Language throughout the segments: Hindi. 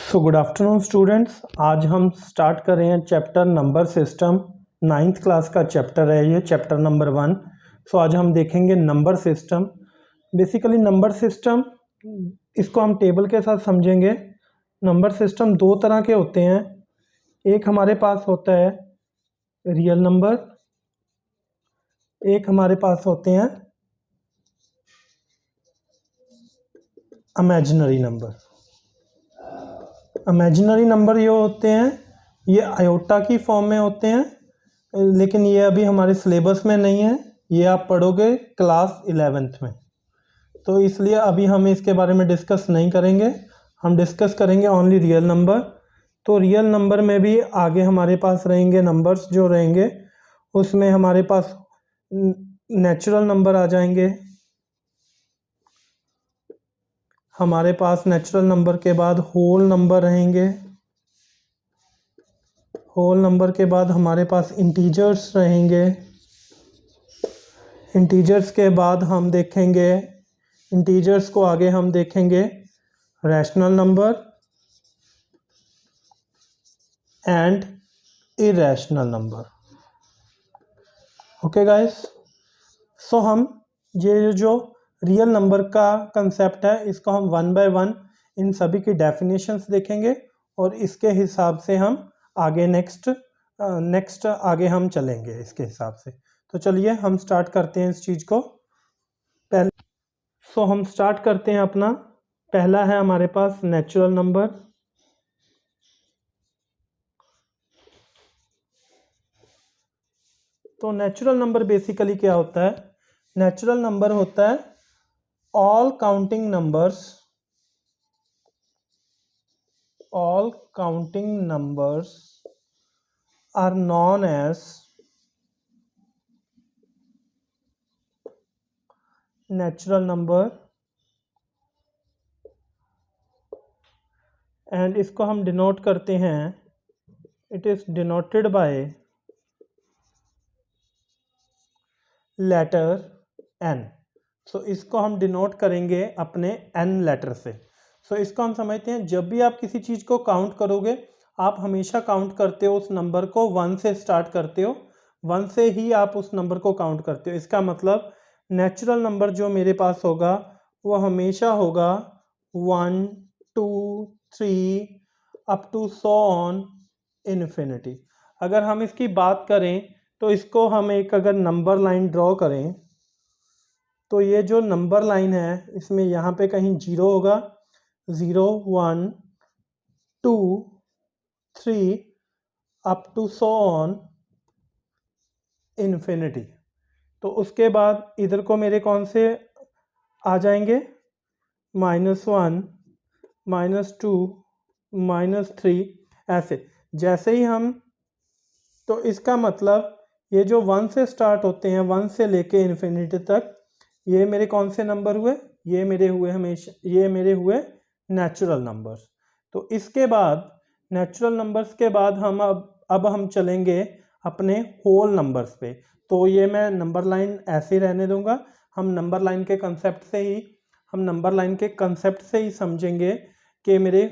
So good afternoon students. आज हम स्टार्ट कर रहे हैं chapter number system. 9th class का चैप्टर है ये, चैप्टर नंबर 1। सो आज हम देखेंगे number system. Basically number system, इसको हम टेबल के साथ समझेंगे। नंबर सिस्टम दो तरह के होते हैं। एक हमारे पास होता है रियल नंबर, एक हमारे पास होते हैं इमेजिनरी नंबर। इमेजिनरी नंबर ये होते हैं, ये आयोटा की फॉर्म में होते हैं, लेकिन ये अभी हमारे सिलेबस में नहीं है। ये आप पढ़ोगे क्लास 11th में, तो इसलिए अभी हम इसके बारे में डिस्कस नहीं करेंगे। हम डिस्कस करेंगे ओनली रियल नंबर। तो रियल नंबर में भी आगे हमारे पास रहेंगे नंबर्स जो रहेंगे, उसमें हमारे पास नेचुरल नंबर आ जाएंगे। हमारे पास नेचुरल नंबर के बाद होल नंबर रहेंगे। होल नंबर के बाद हमारे पास इंटीजर्स रहेंगे। इंटीजर्स के बाद हम देखेंगे, इंटीजर्स को आगे हम देखेंगे rational number and irrational number. Okay guys, so हम ये जो रियल नंबर का कंसेप्ट है, इसको हम 1 बाय 1 इन सभी की डेफिनेशंस देखेंगे और इसके हिसाब से हम आगे नेक्स्ट आगे हम चलेंगे इसके हिसाब से। तो चलिए हम स्टार्ट करते हैं इस चीज़ को। सो हम स्टार्ट करते हैं अपना। पहला है हमारे पास नेचुरल नंबर। तो नेचुरल नंबर बेसिकली क्या होता है? नेचुरल नंबर होता है all counting numbers are known as natural number, and इसको हम डिनोट करते हैं, it is denoted by letter n। सो इसको हम डिनोट करेंगे अपने n लेटर से। सो इसको हम समझते हैं, जब भी आप किसी चीज़ को काउंट करोगे, आप हमेशा काउंट करते हो उस नंबर को 1 से स्टार्ट करते हो, 1 से ही आप उस नंबर को काउंट करते हो। इसका मतलब नेचुरल नंबर जो मेरे पास होगा वो हमेशा होगा 1 2 3 up to so on infinity. अगर हम इसकी बात करें तो इसको हम एक अगर नंबर लाइन ड्रॉ करें, तो ये जो नंबर लाइन है इसमें यहाँ पे कहीं 0 होगा, 0 1 2 3 up to so on infinity. तो उसके बाद इधर को मेरे कौन से आ जाएंगे? -1 -2 -3, ऐसे जैसे ही हम। तो इसका मतलब ये जो 1 से स्टार्ट होते हैं, 1 से लेके इन्फिनिटी तक, ये मेरे कौन से नंबर हुए? ये मेरे हुए नेचुरल नंबर्स। तो इसके बाद नेचुरल नंबर्स के बाद हम अब हम चलेंगे अपने होल नंबर्स पे। तो ये मैं नंबर लाइन ऐसे ही रहने दूंगा। हम नंबर लाइन के कंसेप्ट से ही समझेंगे कि मेरे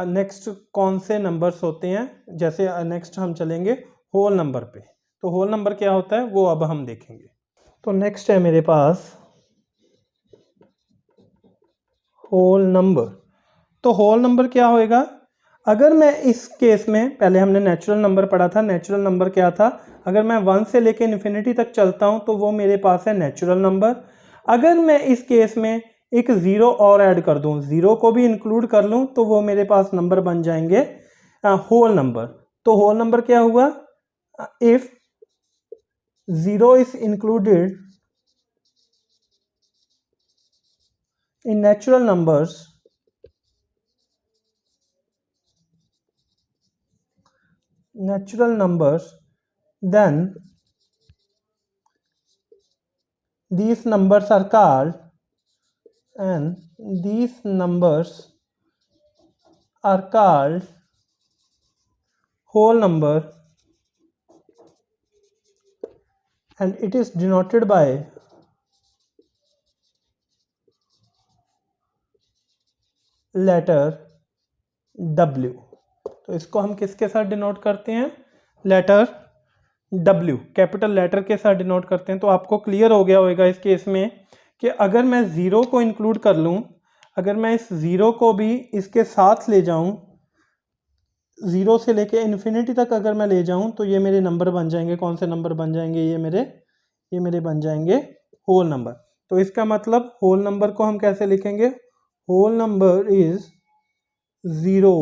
नेक्स्ट कौन से नंबर्स होते हैं। जैसे नेक्स्ट हम चलेंगे होल नंबर पे। तो होल नंबर क्या होता है वो अब हम देखेंगे। तो नेक्स्ट है मेरे पास होल नंबर। तो होल नंबर क्या होएगा? अगर मैं इस केस में, पहले हमने नेचुरल नंबर पढ़ा था, नेचुरल नंबर क्या था? अगर मैं 1 से लेके इन्फिनिटी तक चलता हूं तो वो मेरे पास है नेचुरल नंबर। अगर मैं इस केस में एक 0 और ऐड कर दूं, 0 को भी इंक्लूड कर लूं, तो वो मेरे पास नंबर बन जाएंगे होल नंबर। तो होल नंबर क्या हुआ? If 0 is included in natural numbers, then these numbers are called whole number, and it is denoted by letter W। तो इसको हम किसके साथ डिनोट करते हैं? लेटर W, कैपिटल लेटर के साथ डिनोट करते हैं। तो आपको क्लियर हो गया होगा इस केस में कि अगर मैं ज़ीरो को इंक्लूड कर लूँ, अगर मैं इस ज़ीरो को भी इसके साथ ले जाऊँ, ज़ीरो से लेके इन्फिनिटी तक अगर मैं ले जाऊँ, तो ये मेरे नंबर बन जाएंगे। कौन से नंबर बन जाएंगे? ये मेरे बन जाएंगे होल नंबर। तो इसका मतलब होल नंबर को हम कैसे लिखेंगे? Whole number is 0,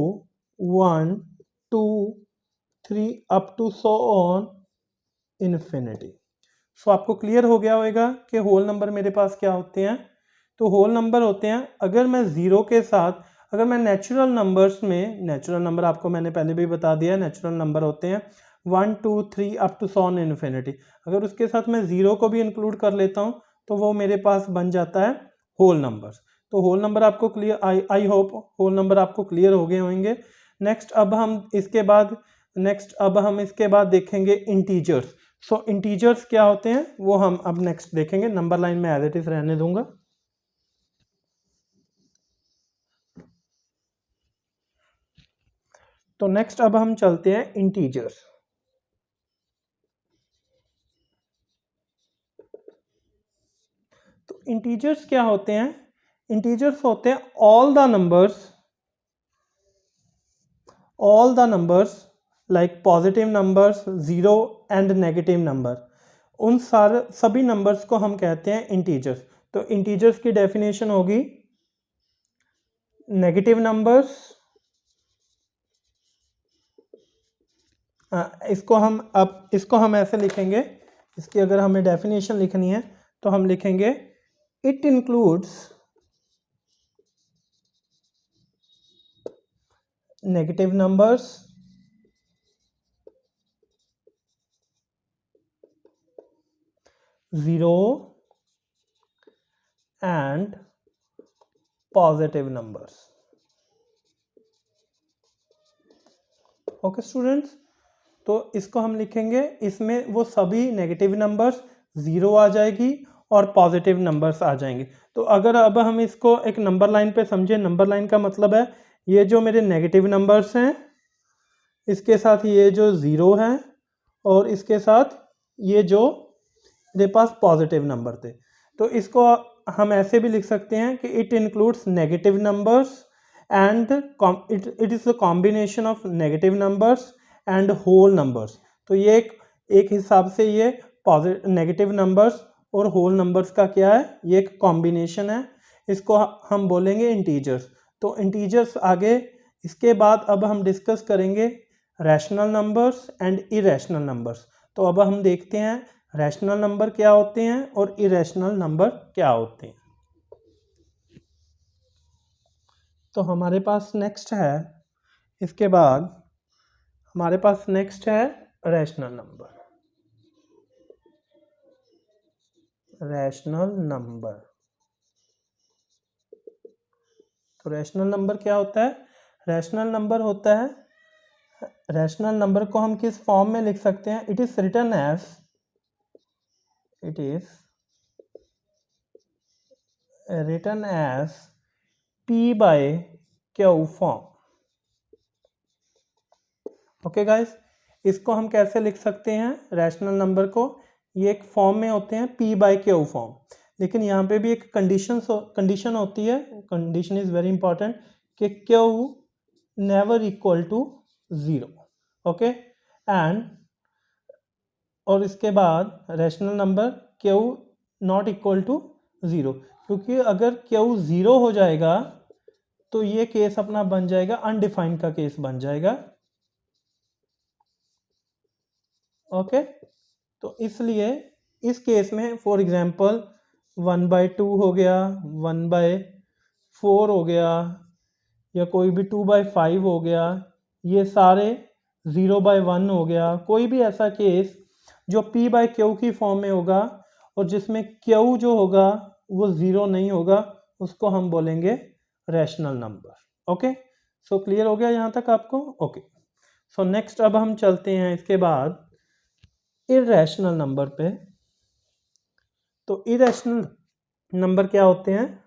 1, 2, 3 up to so on infinity. So आपको क्लियर हो गया होगा कि होल नंबर मेरे पास क्या होते हैं। तो होल नंबर होते हैं, अगर मैं ज़ीरो के साथ, अगर मैं नेचुरल नंबर्स में, नेचुरल नंबर आपको मैंने पहले भी बता दिया, नेचुरल नंबर होते हैं 1, 2, 3 अप टू सॉन इन्फिनिटी। अगर उसके साथ मैं ज़ीरो को भी इंक्लूड कर लेता हूँ तो वो मेरे पास बन जाता है होल नंबर। तो होल नंबर आपको clear, I hope whole number आपको क्लियर हो गए होंगे। नेक्स्ट अब हम इसके बाद देखेंगे इंटीजर्स। सो इंटीजर्स क्या होते हैं वो हम अब नेक्स्ट देखेंगे। नंबर लाइन में एज इट इज रहने दूंगा। तो नेक्स्ट अब हम चलते हैं इंटीजर्स। तो इंटीजर्स क्या होते हैं? इंटीजर्स होते हैं all the numbers like positive numbers, zero and negative number, उन सभी नंबर्स को हम कहते हैं इंटीजर्स। तो इंटीजर्स की डेफिनेशन होगी नेगेटिव नंबर्स, इसको हम ऐसे लिखेंगे, इसकी अगर हमें डेफिनेशन लिखनी है तो हम लिखेंगे it includes negative numbers, zero and positive numbers. Okay students, तो इसको हम लिखेंगे, इसमें वो सभी नेगेटिव नंबर्स, ज़ीरो आ जाएगी और पॉजिटिव नंबर्स आ जाएंगे। तो अगर अब हम इसको एक नंबर लाइन पे समझें, नंबर लाइन का मतलब है ये जो मेरे नेगेटिव नंबर्स हैं, इसके साथ ये जो ज़ीरो है, और इसके साथ ये जो मेरे पास पॉजिटिव नंबर थे। तो इसको हम ऐसे भी लिख सकते हैं कि it includes negative numbers and it is the combination of negative numbers and whole numbers. तो ये एक हिसाब से ये पॉजिटिव नेगेटिव नंबर्स और होल नंबर्स का क्या है? ये एक कॉम्बिनेशन है। इसको हम बोलेंगे इंटीजर्स। तो इंटीजर्स आगे, इसके बाद अब हम डिस्कस करेंगे rational numbers and irrational numbers. तो अब हम देखते हैं रैशनल नंबर क्या होते हैं और इरेशनल नंबर क्या होते हैं। तो हमारे पास नेक्स्ट है, इसके बाद हमारे पास नेक्स्ट है रैशनल नंबर। रैशनल नंबर, तो रैशनल नंबर क्या होता है? रैशनल नंबर होता है, रैशनल नंबर को हम किस फॉर्म में लिख सकते हैं? It is written as P by Q form. Okay guys, इसको हम कैसे लिख सकते हैं रैशनल नंबर को? ये एक फॉर्म में होते हैं P by Q फॉर्म, लेकिन यहाँ पे भी एक कंडीशन होती है। कंडीशन इज वेरी इंपॉर्टेंट कि Q never equal to zero. Okay, and और इसके बाद rational number Q not equal to zero, क्योंकि अगर Q ज़ीरो हो जाएगा तो ये केस अपना बन जाएगा अनडिफाइंड का केस बन जाएगा। ओके, तो इसलिए इस केस में फॉर एग्जांपल 1/2 हो गया, 1/4 हो गया, या कोई भी 2/5 हो गया, ये सारे 0/1 हो गया, कोई भी ऐसा केस जो P by Q की फॉर्म में होगा और जिसमें Q जो होगा वो ज़ीरो नहीं होगा, उसको हम बोलेंगे rational number. Okay, so clear हो गया यहाँ तक आपको? ओके, सो नेक्स्ट अब हम चलते हैं इसके बाद इरैशनल नंबर पे। तो इरैशनल नंबर क्या होते हैं?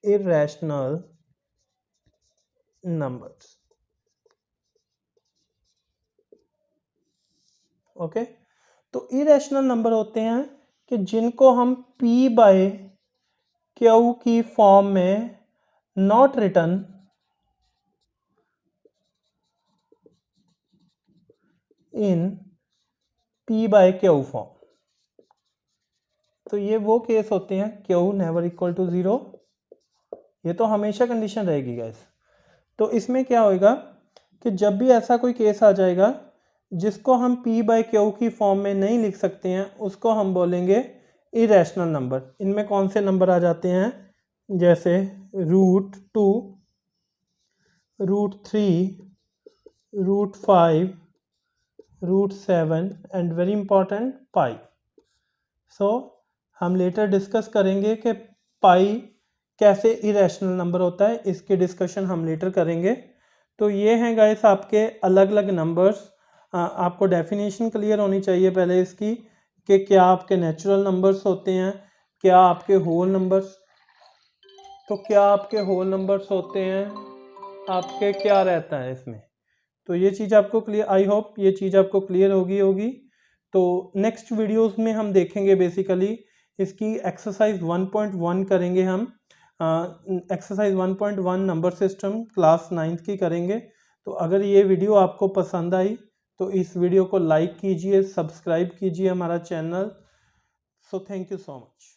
Irrational numbers. ओके, तो इरेशनल नंबर होते हैं कि जिनको हम p बाय क्यू की फॉर्म में not written in p by Q form. तो ये वो केस होते हैं क्यू नेवर इक्वल टू 0, ये तो हमेशा कंडीशन रहेगी गाइस। तो इसमें क्या होएगा कि जब भी ऐसा कोई केस आ जाएगा जिसको हम p बाय क्यू की फॉर्म में नहीं लिख सकते हैं, उसको हम बोलेंगे इरेशनल नंबर। इनमें कौन से नंबर आ जाते हैं, जैसे √2, √3, √5, √7 एंड वेरी इंपॉर्टेंट पाई। सो हम लेटर डिस्कस करेंगे कि पाई कैसे इरेशनल नंबर होता है, इसकी डिस्कशन हम लेटर करेंगे। तो ये हैं गाइस आपके अलग अलग नंबर्स। आपको डेफिनेशन क्लियर होनी चाहिए पहले इसकी कि क्या आपके नेचुरल नंबर्स होते हैं, क्या आपके होल नंबर्स, तो क्या आपके होल नंबर्स होते हैं, आपके क्या रहता है इसमें। तो ये चीज़ आपको क्लियर, आई होप ये चीज़ आपको क्लियर होगी। तो नेक्स्ट वीडियोस में हम देखेंगे बेसिकली इसकी एक्सरसाइज 1.1 करेंगे हम। Exercise 1.1 number system class 9th की करेंगे। तो अगर ये वीडियो आपको पसंद आई तो इस वीडियो को लाइक कीजिए, सब्सक्राइब कीजिए हमारा channel. So thank you so much.